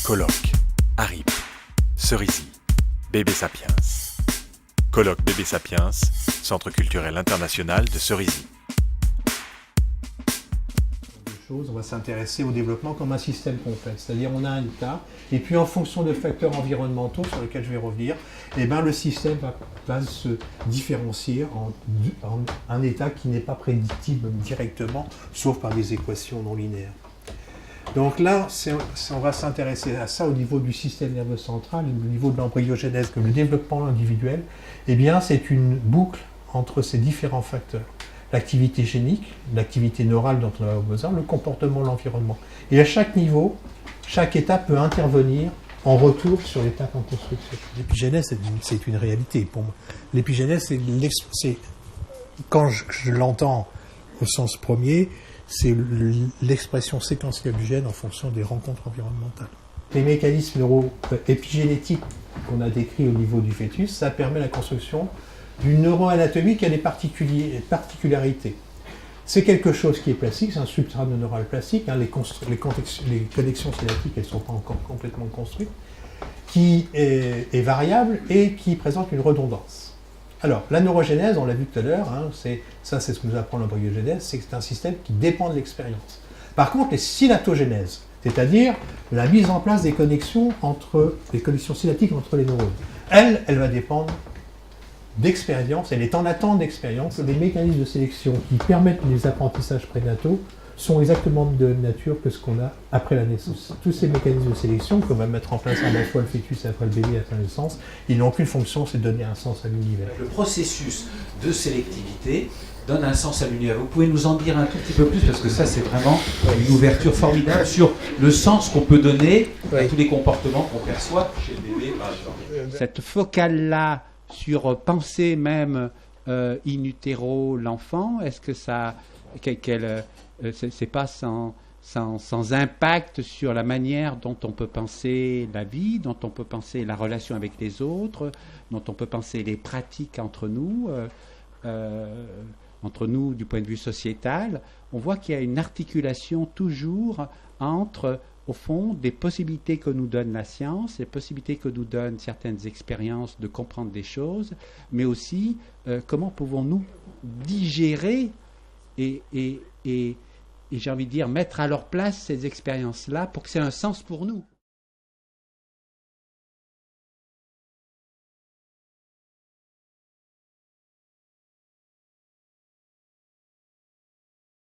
Colloque, ARIP, Cerisy, Bébé Sapiens. Colloque Bébé Sapiens, Centre culturel international de Cerisy. On va s'intéresser au développement comme un système complexe, c'est-à-dire on a un état, et puis en fonction de facteurs environnementaux sur lesquels je vais revenir, le système va se différencier en un état qui n'est pas prédictible directement, sauf par des équations non linéaires. Donc là, on va s'intéresser à ça au niveau du système nerveux central, au niveau de l'embryogenèse, comme le développement individuel. C'est une boucle entre ces différents facteurs. L'activité génique, l'activité neurale dont on a besoin, le comportement, l'environnement. Et à chaque niveau, chaque état peut intervenir en retour sur l'étape en construction. L'épigénèse, c'est une réalité pour moi. L'épigénèse, c'est quand je l'entends au sens premier, c'est l'expression séquentielle du gène en fonction des rencontres environnementales. Les mécanismes neuro-épigénétiques qu'on a décrits au niveau du fœtus, ça permet la construction d'une neuroanatomie qui a des particularités. C'est quelque chose qui est plastique, c'est un substrat neural plastique, les connexions synaptiques, elles ne sont pas encore complètement construites, qui est variable et qui présente une redondance. Alors, la neurogénèse, on l'a vu tout à l'heure, c'est ce que nous apprend l'embryogenèse, c'est un système qui dépend de l'expérience. Par contre, les synaptogénèses, c'est-à-dire la mise en place des connexions synaptiques entre les neurones, elle va dépendre d'expérience, elle est en attente d'expérience. Les mécanismes de sélection qui permettent les apprentissages prénataux sont exactement de même nature que ce qu'on a après la naissance. Tous ces mécanismes de sélection qu'on va mettre en place à la fois le fœtus et après le bébé à la naissance, ils n'ont qu'une fonction, c'est de donner un sens à l'univers. Le processus de sélectivité donne un sens à l'univers. Vous pouvez nous en dire un tout petit peu plus, parce que ça c'est vraiment une ouverture formidable sur le sens qu'on peut donner à tous les comportements qu'on perçoit chez le bébé par exemple. Cette focale-là sur penser même in utero l'enfant, est-ce que ça, c'est pas sans impact sur la manière dont on peut penser la vie, dont on peut penser la relation avec les autres, dont on peut penser les pratiques entre nous du point de vue sociétal. On voit qu'il y a une articulation toujours entre, au fond, des possibilités que nous donne la science, des possibilités que nous donnent certaines expériences de comprendre des choses, mais aussi comment pouvons-nous digérer et j'ai envie de dire mettre à leur place ces expériences-là pour que c'est un sens pour nous.